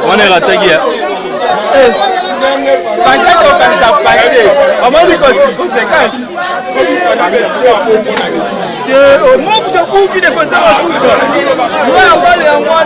On est rattaqué. Au manque de coups qui ne faisait pas souffrir. Moi, la balle est en moi,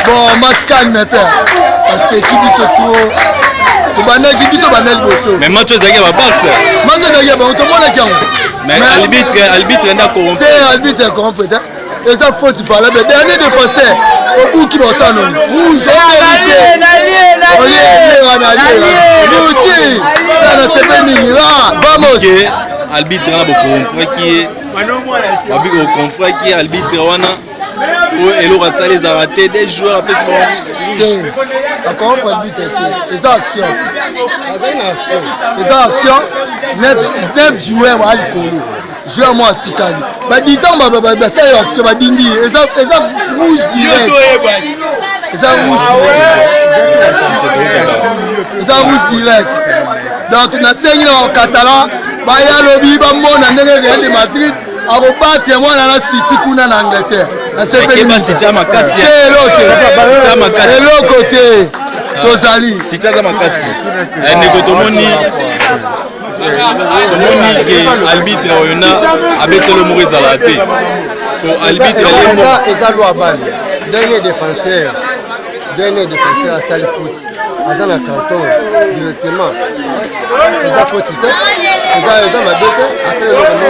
Bon, match calme, mais père. Parce que l'équipe se trouve. Mais match de Zaga va passer. Match de Zaga, on te montre qu'il y a. Mais arbitre n'a corrompu. Arbitre est corrompu. Et ça faut tu parler. Mais dernier défenseur, au bout qui va s'en aller. Rouge, arbitre n'a pas compris qui est arbitre et le reste les a raté des joueurs après ça comprend l'arbitre les actions 9 joueurs à l'école joueur moi tikali ba ditan ba ça action ba dindi et ça rouge direct rouge direct donc na sengi na catalan ba ya lobi ba mona ndenge Real de Madrid akobate mwana na City kuna na Angleterre eloko te tozali ndeko tomoni ke arbitre oyo na abetelo moko ezala te po arbitre eza lwa bale dernier défenseur à Sali Foot aza na carton directement eza faute te eza mabete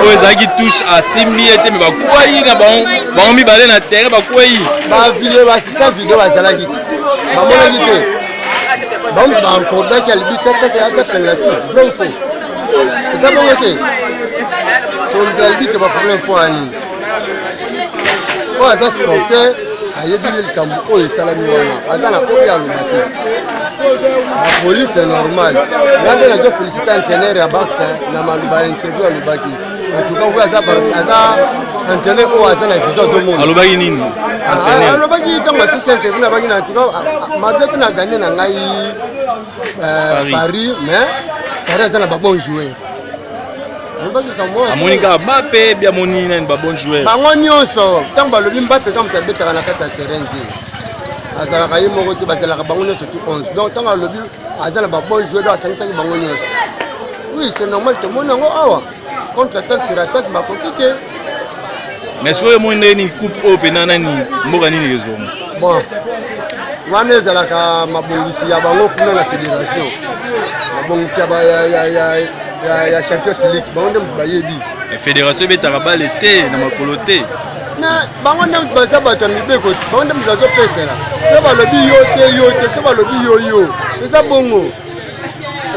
oyo ezalaki touche asimbi ete me bakwai na bango mibale na terrain bakwai baassistant video bazalaki te bamonaki te bankordaki alibitre aza penalty vrai faux eza bongo te konzi alibitre baproblème mpo anini oyo aza supporter ayebili likambo oyo esalami wana aza na oyo aloba te bapolice normal nga nde nazo félicité entraîneur ya Barça na maloba ya interview alobaki entuka oyo aza entraîneur oyo aza na vision azomona alobaki nini alobaki ntango asisi interview nabaki na entuka malgré mpe na gagné na ngai Paris mais Paris aza na babon joueur amoni kaka Mbappé biamoni nani babon joueur bango nyonso ntango balobi Mbappé kaka moto abetaka na kati ya terrain te azalaka ye moko te bazalaka bango nyonso tu 11 donc ntango alobi aza na babon joueur do asangisaki bango nyonso oui c'est normal tomoni yango awa contre attaque sur attaque bakoki te mais soki oyo moi ndeni coupe oyo mpena nani mboka nini ezoma bon wana ezalaka mabongisi ya bango kuna na fédération mabongisi ya Champions League bango nde moto bayebi fédération ebetaka bale te na makolo te bango nde moto baza bato ya mibeko te bango nde moto azopesela so balobi yo te so balobi yo eza bongo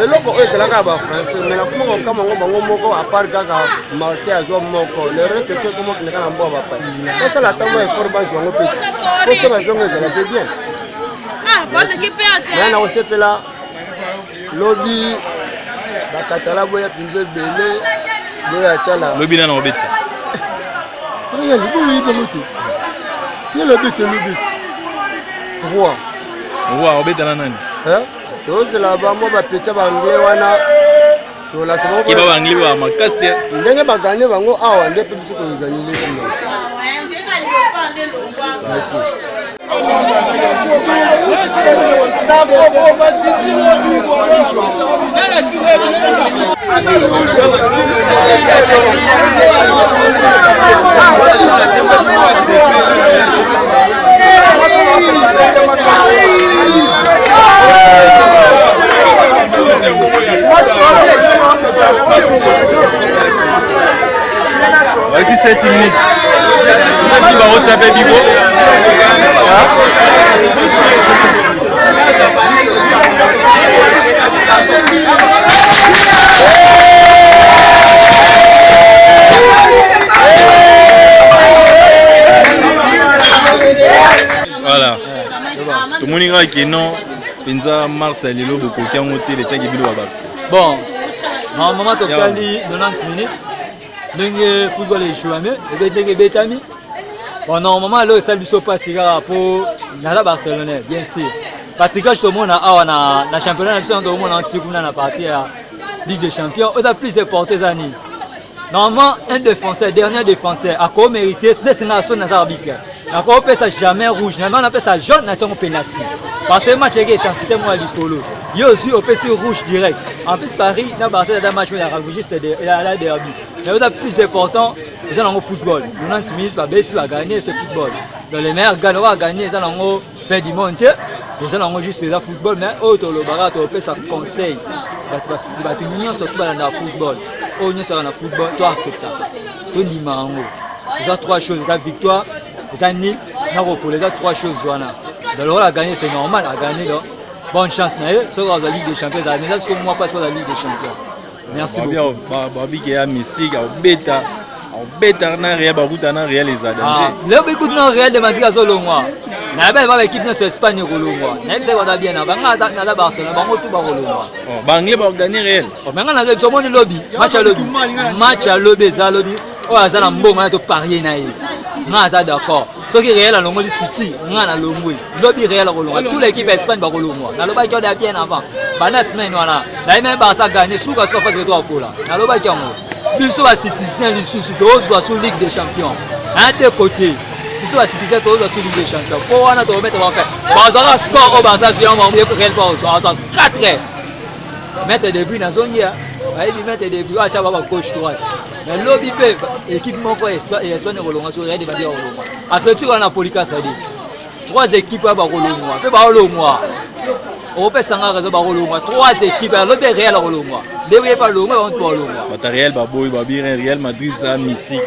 eloko oyo ezalaka ya bafrançais me nakoma kokama ngo bango moko apart kaka marché azwa moko le reste te komokendeka na mboka bapai basala ntango effort bazwi bango peti po so bazongo ezalaki bien aya na kosepela lobi bakatala boya mpenza ebele boya atala lobi nana obeta oya liboyo yibango te ye lobete roi obeta na nani tozela bango bapetya bangle wana kiba bangle ba makasi ndenge baganye bango awa nde mpe biso tozanyile kuna Voici 7 minutes. Qui va retaper Bibo. Voilà. Tout le monde ira qui non. Penza Martha lelo bokoki yango te leta kibilo ba Barça. Bon. Normalement tokali 90 minutes. Ndenge football échoué et betami. Bon normalement là ça biso passe kaka pour na Barcelonais bien sûr. Pratiquement tout le monde a na championnat na biso tout le monde anti kuna na partie à Ligue des Champions. On a plus de portées années. Normalement un défenseur, dernier défenseur a quoi mérité destination dans arbitre. Na quoi peut ça jamais rouge, normalement on appelle ça jaune na tongo penalty. Parce que le match est intensité moi likolo. Yo aussi au PC rouge direct. En plus Paris na Barcelone dans match il a rouge c'était la derby. Mais on a plus important, ils ont le football. 90 minutes va bêti va gagner ce football. Dans les meilleurs gagnants va gagner, ils ont fait du monter. Ils ont juste le football mais autre le barat au PC ça conseil. Va te nier surtout dans le football. On est sur le football, toi acceptable. Tout dit mango. Ils ont trois choses, la victoire, ils ont nul, pour les autres trois choses voilà. Dans le rôle à gagner c'est normal à gagner donc. Bonne chance nae, sur la Ligue des Champions, c'est ce que moi passe pour la Ligue des Champions. Merci beaucoup. Babi qui a mystique, au bêta na Real bakuta na Real les a danger. Là écoute na Real de Madrid à Solomon. Na ba ba équipe na sur Espagne Rolomon. Na bisa ba bien na banga na Barcelone, bango tout ba Rolomon. Oh, bangle ba gagner Real. Oh, banga na so mon lobby, match à lobby za lobby. Oh azala mbongo na to parier na ye. Nga za d'accord. Ce qui Real a longo City, nga na longo. Lobby Real a longo. Toute l'équipe Espagne ba Rolomon. Na loba ki da bien avant. Bana semaine voilà. Là même Barça gagner sous parce qu'on fait toi pour là. Na loba ki biso ba citoyen lisusu tozwa sur Ligue des Champions un des côtés biso ba citoyen tozwa sur Ligue des Champions po wana to mettre ba fait bazala score au Barça si on va Real Barça 4 mettre des buts na zone ya ay bi mettre des buts acha ba gauche droite mais lobby pe équipe moko Espagne kolonga sur Real de Madrid kolonga Atlético na Napoli 4 3 équipes ba kolonga pe ba kolonga on peut s'en raison par Olomoua 3 équipes le Real Olomoua devrait pas Olomoua on peut Olomoua Real Baboy Babir Real Madrid ça mystique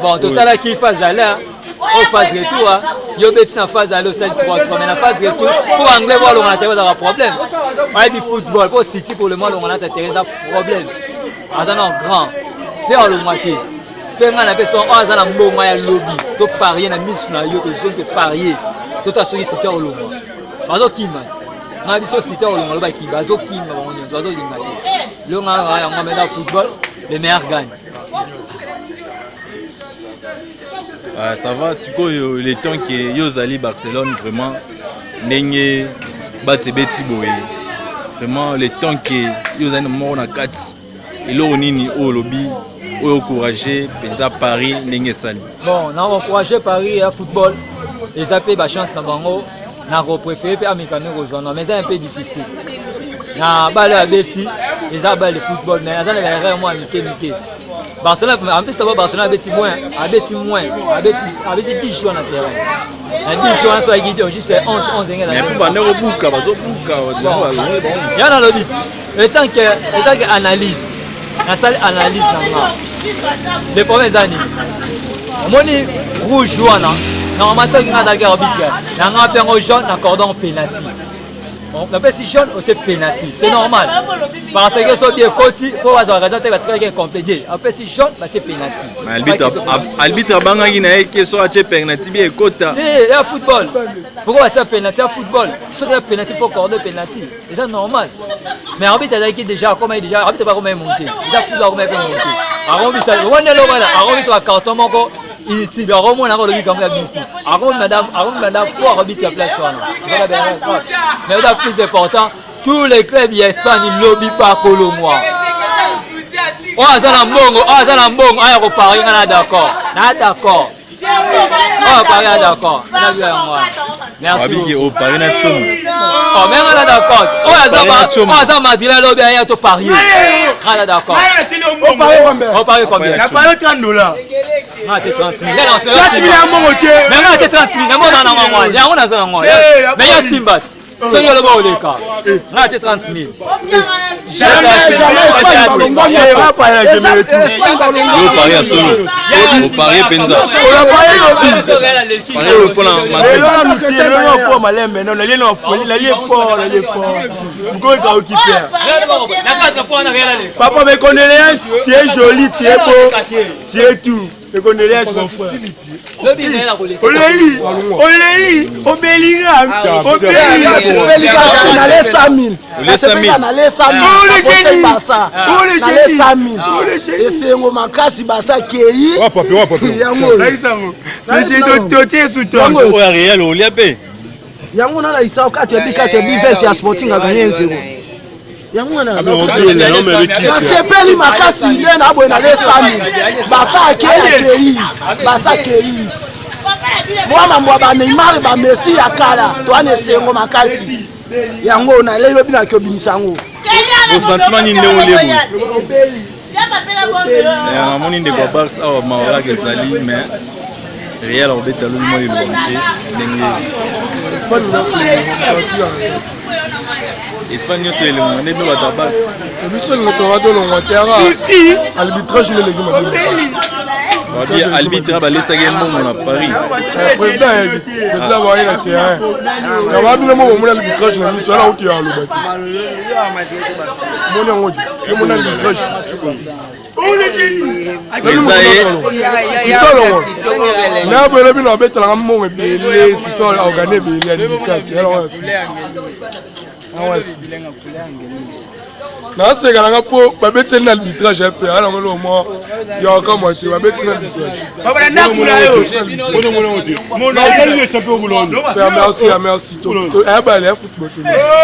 bon total qui phase là au phase retour yo bet na phase aller au 7-3-3 mais la phase retour pour anglais voir on a un problème ouais du football pour City pour le moment on a un problème azana grand faire Olomoua qui fait ngana personne azana mbongo ya lobby to parier na mise na yo to zone de parier to ta soki City Olomoua bazo kima na biso City Olomoua ba ki bazo kima ba onyo bazo linga te le ngana ya ngombe da football les meilleurs gagnent. Ça va, c'est quoi le temps que Yozali Barcelone vraiment n'engue batebeti boy. Vraiment le temps que Yozali mort na kati. Et là on ni au lobby, au encourager penza Paris n'engue sali. Bon, on a encouragé Paris à football. Les appels ba chance na bango, na repréféré pe amicano rejoindre mais c'est un peu difficile. Na balle à beti, les appels de football mais ça les vraiment amicé. Barcelone, en plus, Barcelone a bêti moins 10 joueurs dans le terrain. 10 joueurs sont guidés, juste 11 mais pour il y a dans le but. Le temps que analyse, la salle analyse les premières années. On dit rouge joueur, normalement, c'est un arbitre. Il y a un jaune, un cordon pénalty. On appelle si jaune, c'est pénalty. C'est normal. Parce que sont bien côté pour avoir raison de compléter. Après si jaune, c'est pénalty. Arbitre bangaki na que soit pénalty bien côté. Eh, il football. Pourquoi c'est pénalty à football? Si c'est pénalty pour corner pénalty. C'est normal. Mais arbitre a dit déjà comment déjà arbitre pas comment monter. Déjà football comment monter. Arrondi ça, on est là voilà, arrondi ça carton moko. Il tire au moins encore le but comme la ici. Arrondi madame pour arbitre à place là. Mais le plus important, tous les clubs d'Espagne ils lobby pas Olomoua. Oh azana mbongo aya ko pari na d'accord. Na d'accord. Oh pari d'accord. Na bien moi. Merci. Abiki au pari na chum. Oh mais on est d'accord. Oh azana madila lobby aya to parier. On est d'accord. On parie combien? Na pari $30. Ah c'est 30 000. Non c'est 30 000 mbongo tie. Mais non c'est 30 000. Mbongo na ngwa. Ya on azana ngwa. Mais ya Simba. C'est le bon des cas. Là c'est 30 000. Jamais pari à solo. Au pari penza. On pari lobby. Pour papa, mes condoléances, tu es joli, tu es beau, tu es tout. Mes condoléances, mon frère. Oléli, au Bellingham, au Bellingham, on a les 100 000. On a 100 000. Et c'est un makasi basa kei. Yango na isa okati bi 20 ya Sporting a gagné 1-0. Yango na sepeli makasi ye na boy na les 100 000. Basa kei. Moi mambo ba Neymar ba Messi ya kala to ane sengo makasi. Yango na lelo bina kyo bimisango. Au sentiment ni ndeo lebu. Moni de Barça au Maura Gezali mais Real au beta le mo le bonté Espagne c'est le monde de la Tabas. C'est lui le Torado le Watera. Ici arbitrage le légume. On dit arbitre ba laisser game bon à Paris. Président va aller au terrain. Na ba bi le mo mo arbitrage na mission là où tu as le bâti. Mon ngodi, mon arbitrage. Na bo le bi na beta la mo ebele si to organiser ebele na c'est quand on peut babete l'arbitrage un peu alors le moment il y a encore moitié babete Papa nakula yo. Merci. Oh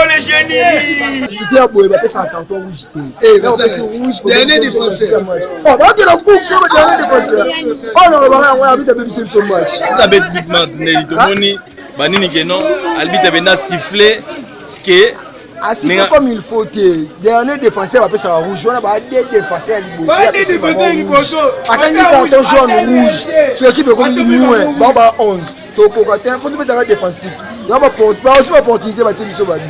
les génies. C'était à Boé, c'est un carton rouge. Eh, rouge. Dernier défenseur. Oh, donc il a coupé sur le dernier défenseur. Oh non, on a mis ta bébé sur ce match. La bête Martinelli, Tomoni, Banini Kenon, Albit avait sifflé que. Ah, si c'est comme il faut, dernier défenseur va passer à rouge. On a pas deux défenseurs à l'Ibosso. Attends, il carton jaune rouge. Sur l'équipe de comme il moins, bah 11. Donc, il faut tout mettre défensif. Il y a pas aussi l'opportunité de tirer sur Babi.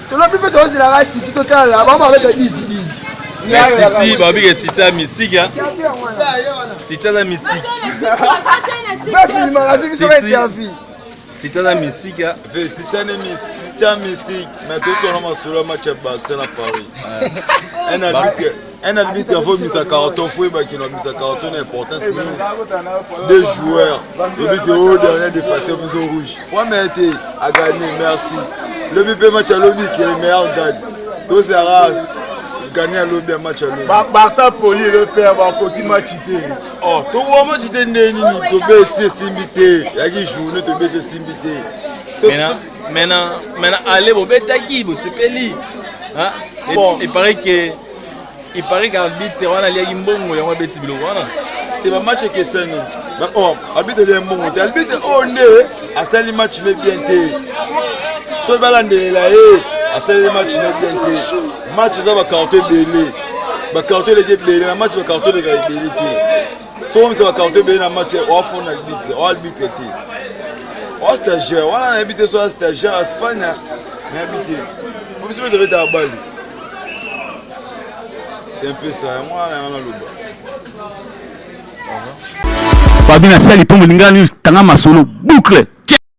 Tu l'as pu faire dans la race, si tu te calmes là, on va avec un easy. City, Babi est City à mystique. City à mystique. City à mystique. City à mystique. Mais tout ce qu'on a sur le match à Barça à Paris. Un arbitre a fait mis à carton, qui a mis à carton l'importance des joueurs. Le but est au dernier défenseur rouge. Moi, mais a gagné, merci. Le but match à l'objet qui est le meilleur gagne. Tout sera gagné à l'objet match à l'objet. Barça poli le père va continuer match. Oh, tout le monde dit Néni, tu peux simité. Il y a des journées, tu peux simité. Maintenant, allez, vous êtes qui, vous êtes peli. Il paraît qu'arbitre, on a lié un bon ou un petit bleu. C'est un match qui est sain. Oh, arbitre est bon. Arbitre on est à ce match le bien té. So balande là à ce match le bien té. Match ça va carton belé. Va carton les belé, match va carton les belé té. So on va carton belé dans match on fond arbitre, on arbitre té. On stagiaire, on a arbitre soit stagiaire à Espagne. Mais arbitre. On se devait être à balle. C'est un peu ça, moi on a le bas. Fabien Sali pour Mulingani, Tanga Masolo, boucle.